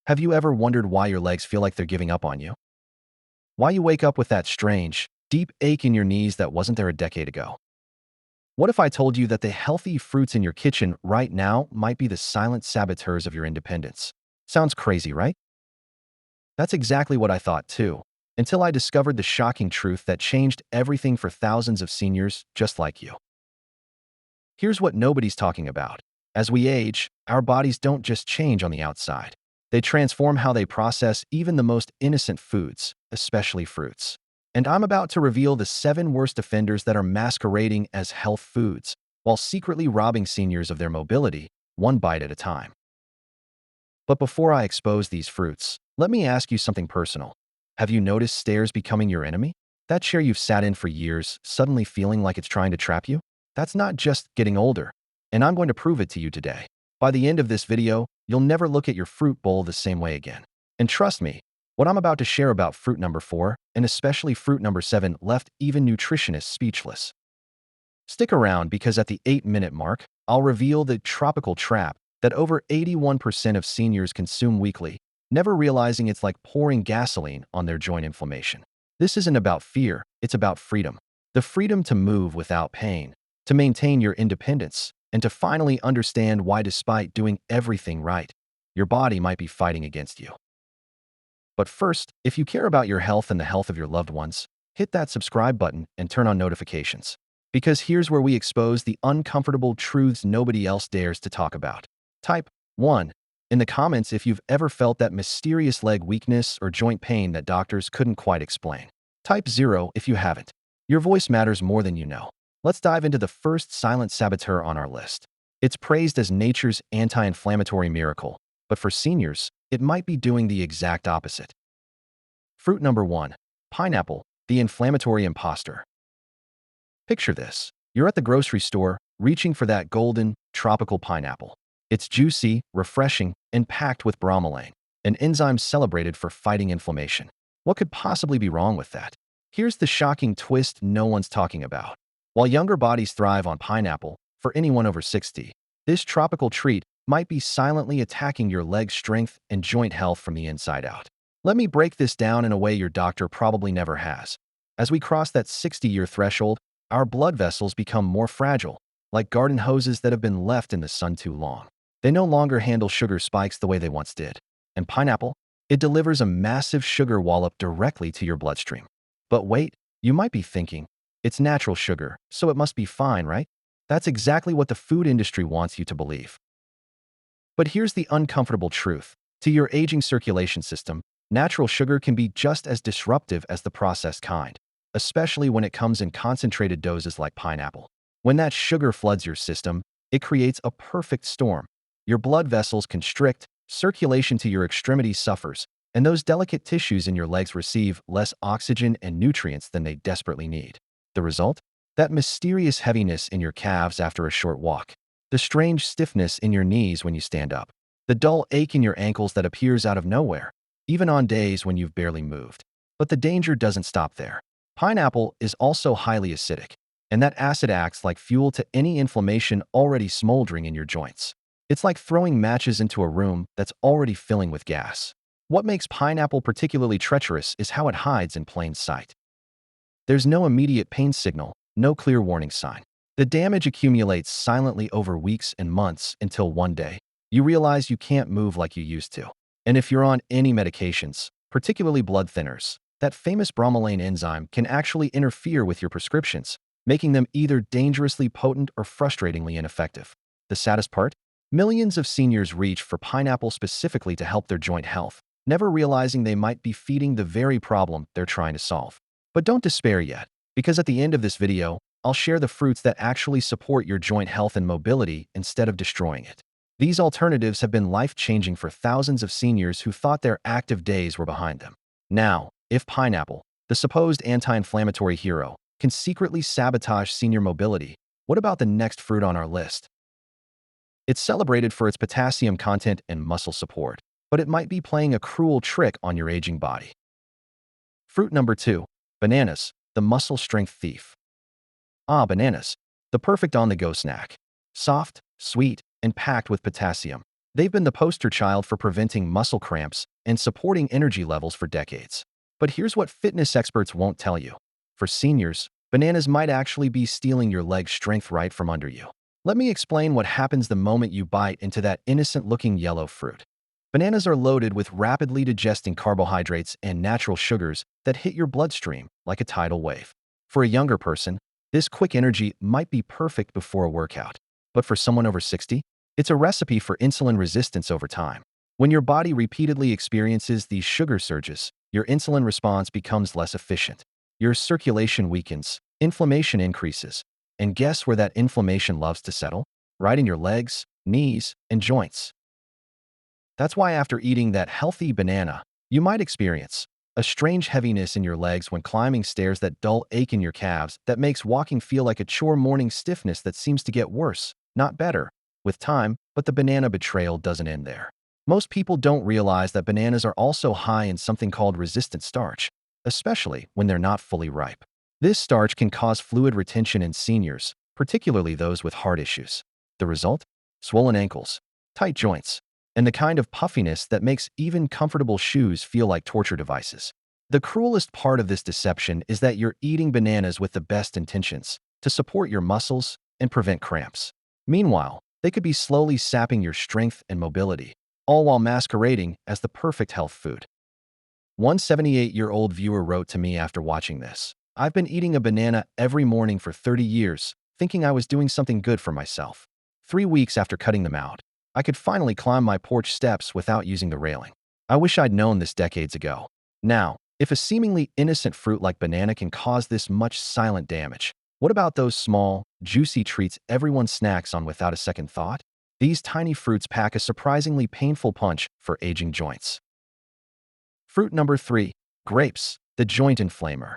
Have you ever wondered why your legs feel like they're giving up on you? Why you wake up with that strange, deep ache in your knees that wasn't there a decade ago? What if I told you that the healthy fruits in your kitchen right now might be the silent saboteurs of your independence? Sounds crazy, right? That's exactly what I thought too, until I discovered the shocking truth that changed everything for thousands of seniors just like you. Here's what nobody's talking about. As we age, our bodies don't just change on the outside. They transform how they process even the most innocent foods, especially fruits. And I'm about to reveal the 7 worst offenders that are masquerading as health foods, while secretly robbing seniors of their mobility, one bite at a time. But before I expose these fruits, let me ask you something personal. Have you noticed stairs becoming your enemy? That chair you've sat in for years, suddenly feeling like it's trying to trap you? That's not just getting older, and I'm going to prove it to you today. By the end of this video, you'll never look at your fruit bowl the same way again. And trust me, what I'm about to share about fruit number 4, and especially fruit number 7, left even nutritionists speechless. Stick around because at the 8-minute mark, I'll reveal the tropical trap that over 81% of seniors consume weekly, never realizing it's like pouring gasoline on their joint inflammation. This isn't about fear, it's about freedom. The freedom to move without pain, to maintain your independence, and to finally understand why despite doing everything right, your body might be fighting against you. But first, if you care about your health and the health of your loved ones, hit that subscribe button and turn on notifications. Because here's where we expose the uncomfortable truths nobody else dares to talk about. Type 1 in the comments if you've ever felt that mysterious leg weakness or joint pain that doctors couldn't quite explain. Type 0 if you haven't. Your voice matters more than you know. Let's dive into the first silent saboteur on our list. It's praised as nature's anti-inflammatory miracle, but for seniors, it might be doing the exact opposite. Fruit number 1, pineapple, the inflammatory imposter. Picture this. You're at the grocery store, reaching for that golden, tropical pineapple. It's juicy, refreshing, and packed with bromelain, an enzyme celebrated for fighting inflammation. What could possibly be wrong with that? Here's the shocking twist no one's talking about. While younger bodies thrive on pineapple, for anyone over 60, this tropical treat might be silently attacking your leg strength and joint health from the inside out. Let me break this down in a way your doctor probably never has. As we cross that 60-year threshold, our blood vessels become more fragile, like garden hoses that have been left in the sun too long. They no longer handle sugar spikes the way they once did. And pineapple, it delivers a massive sugar wallop directly to your bloodstream. But wait, you might be thinking, it's natural sugar, so it must be fine, right? That's exactly what the food industry wants you to believe. But here's the uncomfortable truth. To your aging circulation system, natural sugar can be just as disruptive as the processed kind, especially when it comes in concentrated doses like pineapple. When that sugar floods your system, it creates a perfect storm. Your blood vessels constrict, circulation to your extremities suffers, and those delicate tissues in your legs receive less oxygen and nutrients than they desperately need. The result? That mysterious heaviness in your calves after a short walk. The strange stiffness in your knees when you stand up. The dull ache in your ankles that appears out of nowhere, even on days when you've barely moved. But the danger doesn't stop there. Pineapple is also highly acidic, and that acid acts like fuel to any inflammation already smoldering in your joints. It's like throwing matches into a room that's already filling with gas. What makes pineapple particularly treacherous is how it hides in plain sight. There's no immediate pain signal, no clear warning sign. The damage accumulates silently over weeks and months until one day, you realize you can't move like you used to. And if you're on any medications, particularly blood thinners, that famous bromelain enzyme can actually interfere with your prescriptions, making them either dangerously potent or frustratingly ineffective. The saddest part? Millions of seniors reach for pineapple specifically to help their joint health, never realizing they might be feeding the very problem they're trying to solve. But don't despair yet, because at the end of this video, I'll share the fruits that actually support your joint health and mobility instead of destroying it. These alternatives have been life-changing for thousands of seniors who thought their active days were behind them. Now, if pineapple, the supposed anti-inflammatory hero, can secretly sabotage senior mobility, what about the next fruit on our list? It's celebrated for its potassium content and muscle support, but it might be playing a cruel trick on your aging body. Fruit number 2, bananas, the muscle strength thief. Bananas, the perfect on-the-go snack. Soft, sweet, and packed with potassium. They've been the poster child for preventing muscle cramps and supporting energy levels for decades. But here's what fitness experts won't tell you. For seniors, bananas might actually be stealing your leg strength right from under you. Let me explain what happens the moment you bite into that innocent-looking yellow fruit. Bananas are loaded with rapidly digesting carbohydrates and natural sugars that hit your bloodstream like a tidal wave. For a younger person, this quick energy might be perfect before a workout. But for someone over 60, it's a recipe for insulin resistance over time. When your body repeatedly experiences these sugar surges, your insulin response becomes less efficient. Your circulation weakens, inflammation increases, and guess where that inflammation loves to settle? Right in your legs, knees, and joints. That's why after eating that healthy banana, you might experience a strange heaviness in your legs when climbing stairs, that dull ache in your calves that makes walking feel like a chore, morning stiffness that seems to get worse, not better, with time. But the banana betrayal doesn't end there. Most people don't realize that bananas are also high in something called resistant starch, especially when they're not fully ripe. This starch can cause fluid retention in seniors, particularly those with heart issues. The result? Swollen ankles, tight joints, and the kind of puffiness that makes even comfortable shoes feel like torture devices. The cruelest part of this deception is that you're eating bananas with the best intentions, to support your muscles and prevent cramps. Meanwhile, they could be slowly sapping your strength and mobility, all while masquerading as the perfect health food. One 78-year-old viewer wrote to me after watching this: "I've been eating a banana every morning for 30 years, thinking I was doing something good for myself. 3 weeks after cutting them out, I could finally climb my porch steps without using the railing. I wish I'd known this decades ago." Now, if a seemingly innocent fruit like banana can cause this much silent damage, what about those small, juicy treats everyone snacks on without a second thought? These tiny fruits pack a surprisingly painful punch for aging joints. Fruit number 3. Grapes, the joint inflamer.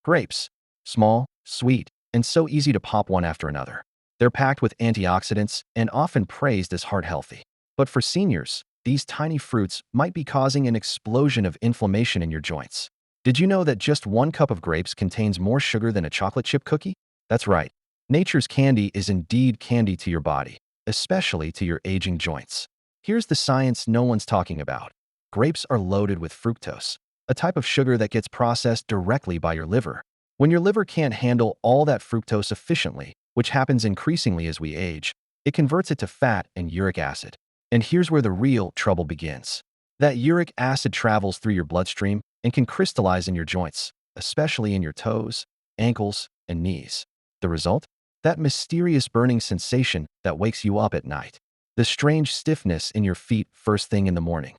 Grapes. Small, sweet, and so easy to pop one after another. They're packed with antioxidants and often praised as heart healthy. But for seniors, these tiny fruits might be causing an explosion of inflammation in your joints. Did you know that just 1 cup of grapes contains more sugar than a chocolate chip cookie? That's right. Nature's candy is indeed candy to your body, especially to your aging joints. Here's the science no one's talking about. Grapes are loaded with fructose, a type of sugar that gets processed directly by your liver. When your liver can't handle all that fructose efficiently, which happens increasingly as we age, it converts it to fat and uric acid. And here's where the real trouble begins. That uric acid travels through your bloodstream and can crystallize in your joints, especially in your toes, ankles, and knees. The result? That mysterious burning sensation that wakes you up at night. The strange stiffness in your feet first thing in the morning.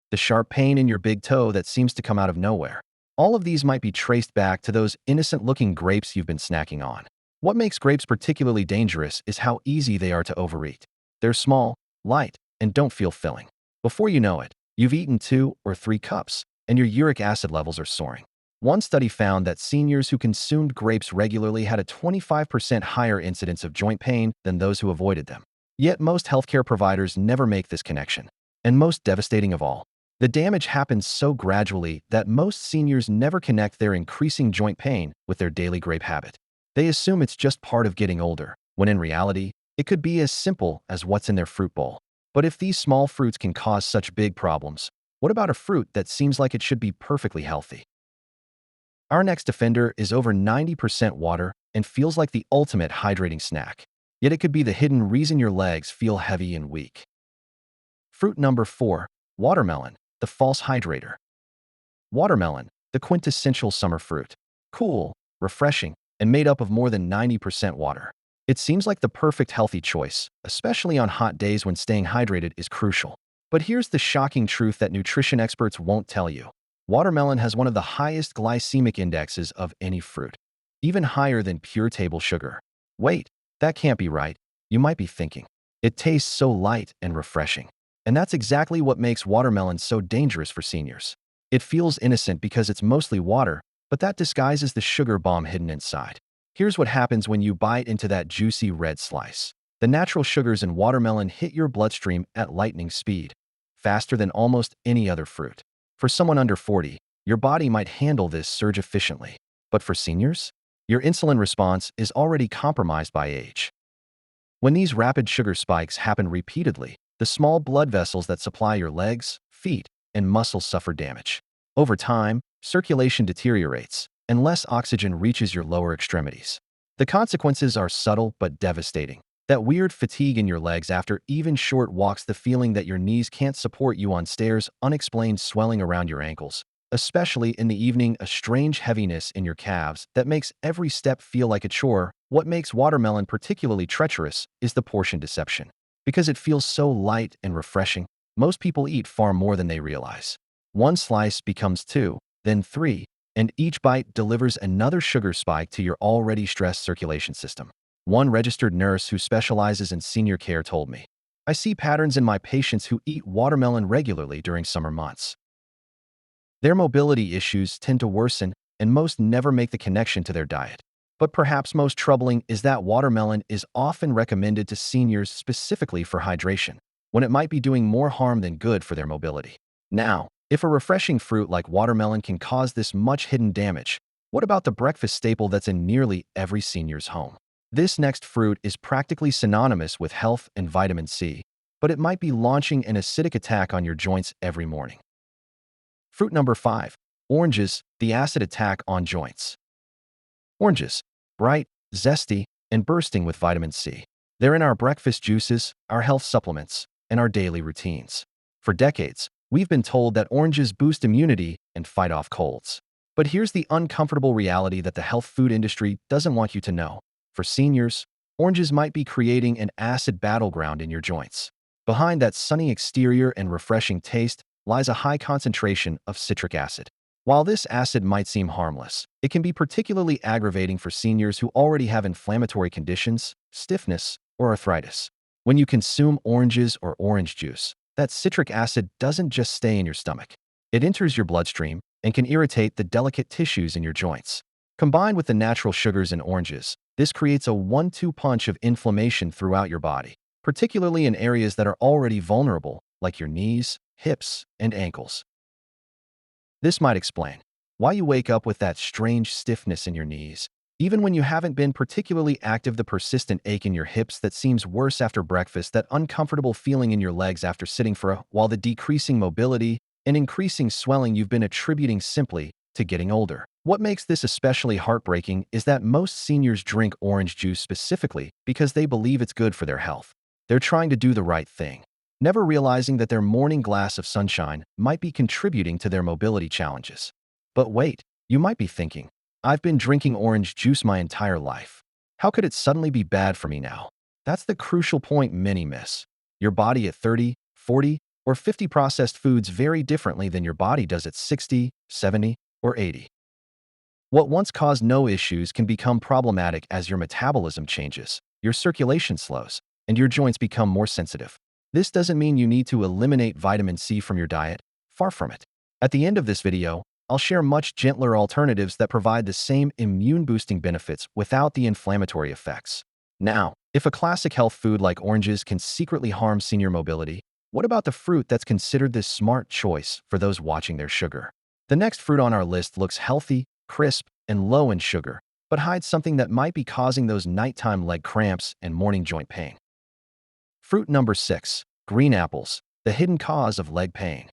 The sharp pain in your big toe that seems to come out of nowhere. All of these might be traced back to those innocent-looking grapes you've been snacking on. What makes grapes particularly dangerous is how easy they are to overeat. They're small, light, and don't feel filling. Before you know it, you've eaten 2 or 3 cups, and your uric acid levels are soaring. One study found that seniors who consumed grapes regularly had a 25% higher incidence of joint pain than those who avoided them. Yet most healthcare providers never make this connection. And most devastating of all, the damage happens so gradually that most seniors never connect their increasing joint pain with their daily grape habit. They assume it's just part of getting older, when in reality, it could be as simple as what's in their fruit bowl. But if these small fruits can cause such big problems, what about a fruit that seems like it should be perfectly healthy? Our next offender is over 90% water and feels like the ultimate hydrating snack. Yet it could be the hidden reason your legs feel heavy and weak. Fruit number 4. Watermelon, the false hydrator. Watermelon, the quintessential summer fruit. Cool, refreshing, and made up of more than 90% water. It seems like the perfect healthy choice, especially on hot days when staying hydrated is crucial. But here's the shocking truth that nutrition experts won't tell you. Watermelon has one of the highest glycemic indexes of any fruit, even higher than pure table sugar. Wait, that can't be right, you might be thinking. It tastes so light and refreshing. And that's exactly what makes watermelon so dangerous for seniors. It feels innocent because it's mostly water, but that disguises the sugar bomb hidden inside. Here's what happens when you bite into that juicy red slice. The natural sugars in watermelon hit your bloodstream at lightning speed, faster than almost any other fruit. For someone under 40, your body might handle this surge efficiently. But for seniors, your insulin response is already compromised by age. When these rapid sugar spikes happen repeatedly, the small blood vessels that supply your legs, feet, and muscles suffer damage. Over time, circulation deteriorates, and less oxygen reaches your lower extremities. The consequences are subtle but devastating. That weird fatigue in your legs after even short walks, the feeling that your knees can't support you on stairs, unexplained swelling around your ankles, especially in the evening, a strange heaviness in your calves that makes every step feel like a chore. What makes watermelon particularly treacherous is the portion deception. Because it feels so light and refreshing, most people eat far more than they realize. One slice becomes two, then three, and each bite delivers another sugar spike to your already stressed circulation system. One registered nurse who specializes in senior care told me, "I see patterns in my patients who eat watermelon regularly during summer months. Their mobility issues tend to worsen, and most never make the connection to their diet." But perhaps most troubling is that watermelon is often recommended to seniors specifically for hydration, when it might be doing more harm than good for their mobility. Now, if a refreshing fruit like watermelon can cause this much hidden damage, what about the breakfast staple that's in nearly every senior's home? This next fruit is practically synonymous with health and vitamin C, but it might be launching an acidic attack on your joints every morning. Fruit number 5. Oranges, the acid attack on joints. Oranges, bright, zesty, and bursting with vitamin C. They're in our breakfast juices, our health supplements, and our daily routines. For decades, we've been told that oranges boost immunity and fight off colds. But here's the uncomfortable reality that the health food industry doesn't want you to know. For seniors, oranges might be creating an acid battleground in your joints. Behind that sunny exterior and refreshing taste lies a high concentration of citric acid. While this acid might seem harmless, it can be particularly aggravating for seniors who already have inflammatory conditions, stiffness, or arthritis. When you consume oranges or orange juice, that citric acid doesn't just stay in your stomach. It enters your bloodstream and can irritate the delicate tissues in your joints. Combined with the natural sugars in oranges, this creates a 1-2 punch of inflammation throughout your body, particularly in areas that are already vulnerable, like your knees, hips, and ankles. This might explain why you wake up with that strange stiffness in your knees, even when you haven't been particularly active, the persistent ache in your hips that seems worse after breakfast, that uncomfortable feeling in your legs after sitting for a while, the decreasing mobility and increasing swelling you've been attributing simply to getting older. What makes this especially heartbreaking is that most seniors drink orange juice specifically because they believe it's good for their health. They're trying to do the right thing, never realizing that their morning glass of sunshine might be contributing to their mobility challenges. But wait, you might be thinking, "I've been drinking orange juice my entire life. How could it suddenly be bad for me now?" That's the crucial point many miss. Your body at 30, 40, or 50 processed foods very differently than your body does at 60, 70, or 80. What once caused no issues can become problematic as your metabolism changes, your circulation slows, and your joints become more sensitive. This doesn't mean you need to eliminate vitamin C from your diet. Far from it. At the end of this video, I'll share much gentler alternatives that provide the same immune-boosting benefits without the inflammatory effects. Now, if a classic health food like oranges can secretly harm senior mobility, what about the fruit that's considered this smart choice for those watching their sugar? The next fruit on our list looks healthy, crisp, and low in sugar, but hides something that might be causing those nighttime leg cramps and morning joint pain. Fruit number 6. Green apples, the hidden cause of leg pain.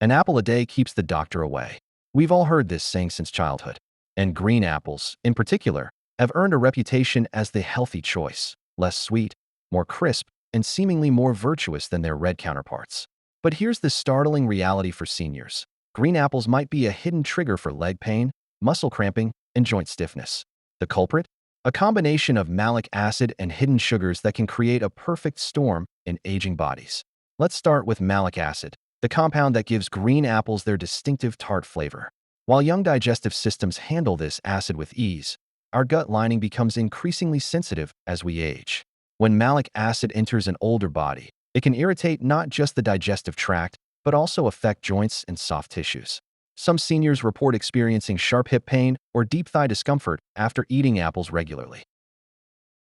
An apple a day keeps the doctor away. We've all heard this saying since childhood. And green apples, in particular, have earned a reputation as the healthy choice, less sweet, more crisp, and seemingly more virtuous than their red counterparts. But here's the startling reality for seniors. Green apples might be a hidden trigger for leg pain, muscle cramping, and joint stiffness. The culprit? A combination of malic acid and hidden sugars that can create a perfect storm in aging bodies. Let's start with malic acid, the compound that gives green apples their distinctive tart flavor. While young digestive systems handle this acid with ease, our gut lining becomes increasingly sensitive as we age. When malic acid enters an older body, it can irritate not just the digestive tract, but also affect joints and soft tissues. Some seniors report experiencing sharp hip pain or deep thigh discomfort after eating apples regularly.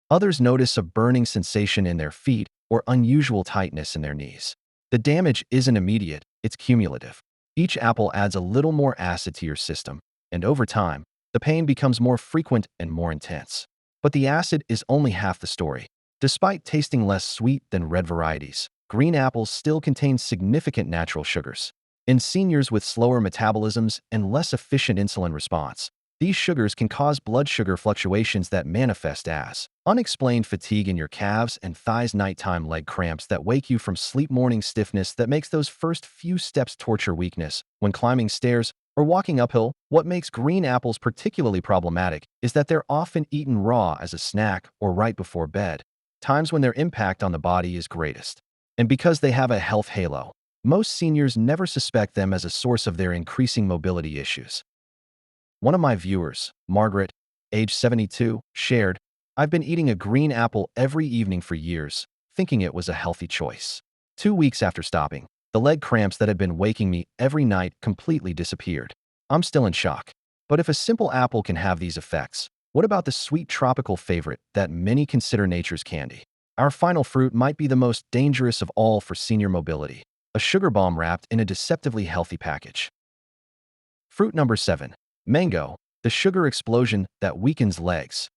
Others notice a burning sensation in their feet or unusual tightness in their knees. The damage isn't immediate, it's cumulative. Each apple adds a little more acid to your system, and over time, the pain becomes more frequent and more intense. But the acid is only half the story. Despite tasting less sweet than red varieties, green apples still contain significant natural sugars. In seniors with slower metabolisms and less efficient insulin response, these sugars can cause blood sugar fluctuations that manifest as unexplained fatigue in your calves and thighs, nighttime leg cramps that wake you from sleep, morning stiffness that makes those first few steps torture, weakness when climbing stairs or walking uphill. What makes green apples particularly problematic is that they're often eaten raw as a snack or right before bed, times when their impact on the body is greatest. And because they have a health halo, most seniors never suspect them as a source of their increasing mobility issues. One of my viewers, Margaret, age 72, shared, "I've been eating a green apple every evening for years, thinking it was a healthy choice. 2 weeks after stopping, the leg cramps that had been waking me every night completely disappeared. I'm still in shock. But if a simple apple can have these effects, what about the sweet tropical favorite that many consider nature's candy? Our final fruit might be the most dangerous of all for senior mobility, a sugar bomb wrapped in a deceptively healthy package." Fruit number 7. Mango, the sugar explosion that weakens legs.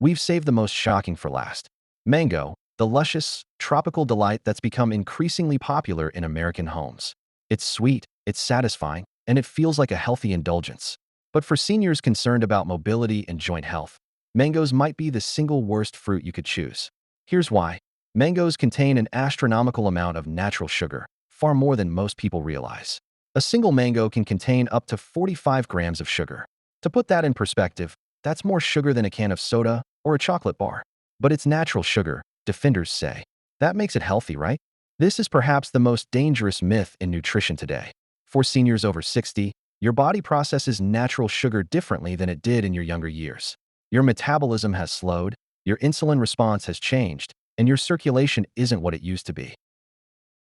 We've saved the most shocking for last. Mango, the luscious, tropical delight that's become increasingly popular in American homes. It's sweet, it's satisfying, and it feels like a healthy indulgence. But for seniors concerned about mobility and joint health, mangoes might be the single worst fruit you could choose. Here's why. Mangoes contain an astronomical amount of natural sugar, far more than most people realize. A single mango can contain up to 45 grams of sugar. To put that in perspective, that's more sugar than a can of soda or a chocolate bar. But it's natural sugar, defenders say. That makes it healthy, right? This is perhaps the most dangerous myth in nutrition today. For seniors over 60, your body processes natural sugar differently than it did in your younger years. Your metabolism has slowed, your insulin response has changed, and your circulation isn't what it used to be.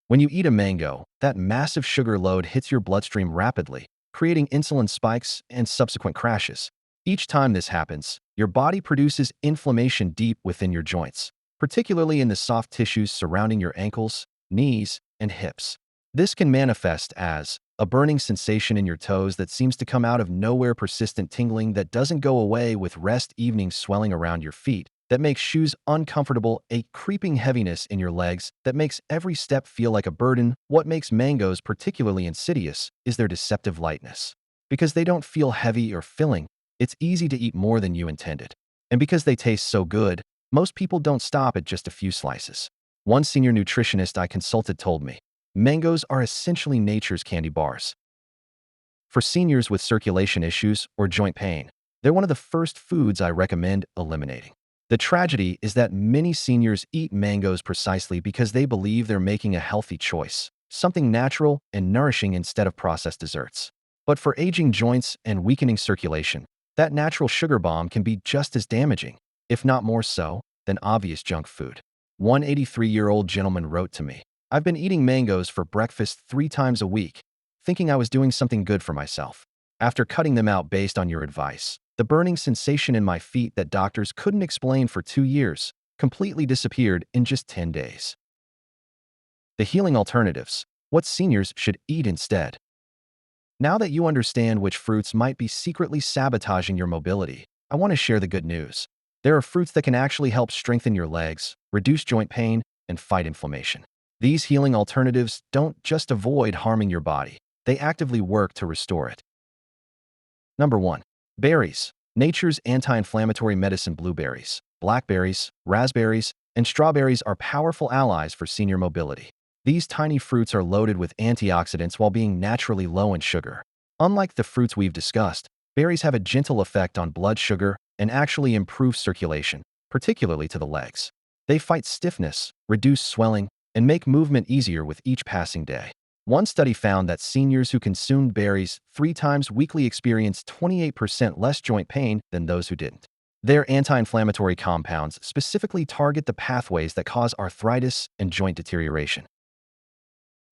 When you eat a mango, that massive sugar load hits your bloodstream rapidly, creating insulin spikes and subsequent crashes. Each time this happens, your body produces inflammation deep within your joints, particularly in the soft tissues surrounding your ankles, knees, and hips. This can manifest as a burning sensation in your toes that seems to come out of nowhere, persistent tingling that doesn't go away with rest, evening swelling around your feet that makes shoes uncomfortable, a creeping heaviness in your legs that makes every step feel like a burden. What makes mangoes particularly insidious is their deceptive lightness. Because they don't feel heavy or filling, it's easy to eat more than you intended. And because they taste so good, most people don't stop at just a few slices. One senior nutritionist I consulted told me, mangoes are essentially nature's candy bars. For seniors with circulation issues or joint pain, they're one of the first foods I recommend eliminating. The tragedy is that many seniors eat mangoes precisely because they believe they're making a healthy choice, something natural and nourishing instead of processed desserts. But for aging joints and weakening circulation, that natural sugar bomb can be just as damaging, if not more so, than obvious junk food. One 83-year-old gentleman wrote to me, "I've been eating mangoes for breakfast 3 times a week, thinking I was doing something good for myself. After cutting them out based on your advice, the burning sensation in my feet that doctors couldn't explain for 2 years completely disappeared in just 10 days. The healing alternatives, what seniors should eat instead. Now that you understand which fruits might be secretly sabotaging your mobility, I want to share the good news. There are fruits that can actually help strengthen your legs, reduce joint pain, and fight inflammation. These healing alternatives don't just avoid harming your body, they actively work to restore it. Number 1. Berries. Nature's anti-inflammatory medicine. Blueberries, blackberries, raspberries, and strawberries are powerful allies for senior mobility. These tiny fruits are loaded with antioxidants while being naturally low in sugar. Unlike the fruits we've discussed, berries have a gentle effect on blood sugar and actually improve circulation, particularly to the legs. They fight stiffness, reduce swelling, and make movement easier with each passing day. One study found that seniors who consumed berries 3 times weekly experienced 28% less joint pain than those who didn't. Their anti-inflammatory compounds specifically target the pathways that cause arthritis and joint deterioration.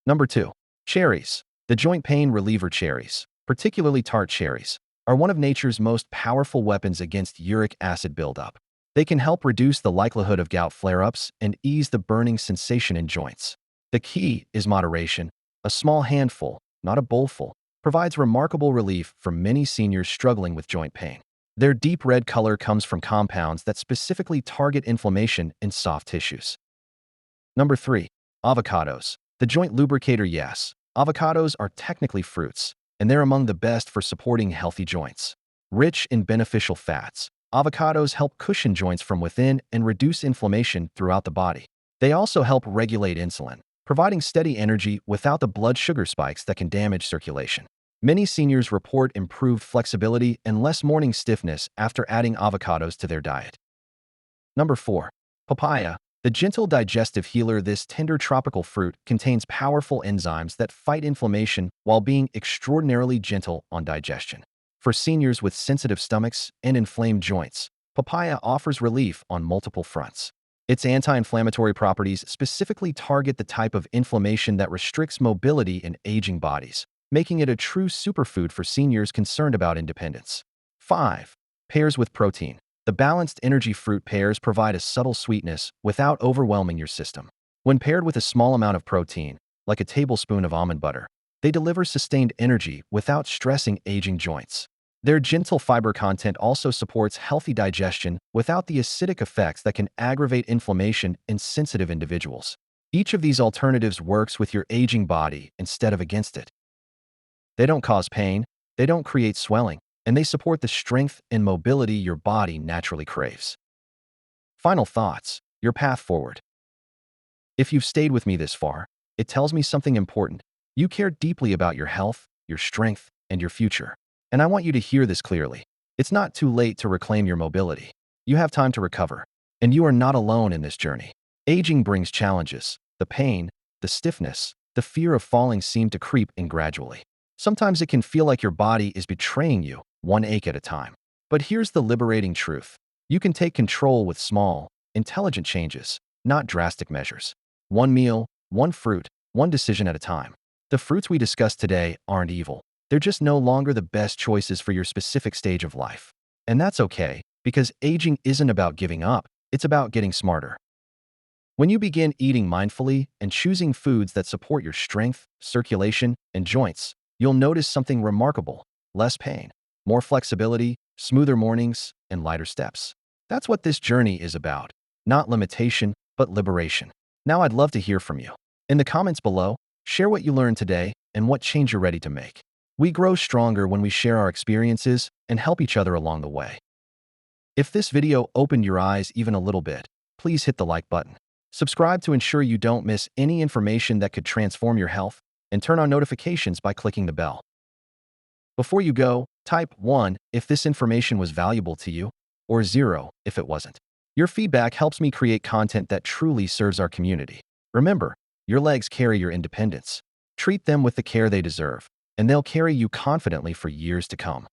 Number 2. Cherries. The joint pain reliever. Cherries, particularly tart cherries, are one of nature's most powerful weapons against uric acid buildup. They can help reduce the likelihood of gout flare-ups and ease the burning sensation in joints. The key is moderation. A small handful, not a bowlful, provides remarkable relief for many seniors struggling with joint pain. Their deep red color comes from compounds that specifically target inflammation in soft tissues. Number 3. Avocados. The joint lubricator. Yes, avocados are technically fruits, and they're among the best for supporting healthy joints. Rich in beneficial fats, avocados help cushion joints from within and reduce inflammation throughout the body. They also help regulate insulin, providing steady energy without the blood sugar spikes that can damage circulation. Many seniors report improved flexibility and less morning stiffness after adding avocados to their diet. Number 4. Papaya. The gentle digestive healer. This tender tropical fruit contains powerful enzymes that fight inflammation while being extraordinarily gentle on digestion. For seniors with sensitive stomachs and inflamed joints, papaya offers relief on multiple fronts. Its anti-inflammatory properties specifically target the type of inflammation that restricts mobility in aging bodies, making it a true superfood for seniors concerned about independence. 5. Pears with protein. The balanced energy fruit pears provide a subtle sweetness without overwhelming your system. When paired with a small amount of protein, like a tablespoon of almond butter, they deliver sustained energy without stressing aging joints. Their gentle fiber content also supports healthy digestion without the acidic effects that can aggravate inflammation in sensitive individuals. Each of these alternatives works with your aging body instead of against it. They don't cause pain, they don't create swelling, and they support the strength and mobility your body naturally craves. Final thoughts, your path forward. If you've stayed with me this far, it tells me something important. You care deeply about your health, your strength, and your future. And I want you to hear this clearly. It's not too late to reclaim your mobility. You have time to recover, and you are not alone in this journey. Aging brings challenges. The pain, the stiffness, the fear of falling seem to creep in gradually. Sometimes it can feel like your body is betraying you, one ache at a time. But here's the liberating truth. You can take control with small, intelligent changes, not drastic measures. One meal, one fruit, one decision at a time. The fruits we discussed today aren't evil. They're just no longer the best choices for your specific stage of life. And that's okay, because aging isn't about giving up, it's about getting smarter. When you begin eating mindfully and choosing foods that support your strength, circulation, and joints, you'll notice something remarkable: less pain, more flexibility, smoother mornings, and lighter steps. That's what this journey is about. Not limitation, but liberation. Now I'd love to hear from you. In the comments below, share what you learned today and what change you're ready to make. We grow stronger when we share our experiences and help each other along the way. If this video opened your eyes even a little bit, please hit the like button. Subscribe to ensure you don't miss any information that could transform your health, and turn on notifications by clicking the bell. Before you go, type 1 if this information was valuable to you, or 0 if it wasn't. Your feedback helps me create content that truly serves our community. Remember, your legs carry your independence. Treat them with the care they deserve, and they'll carry you confidently for years to come.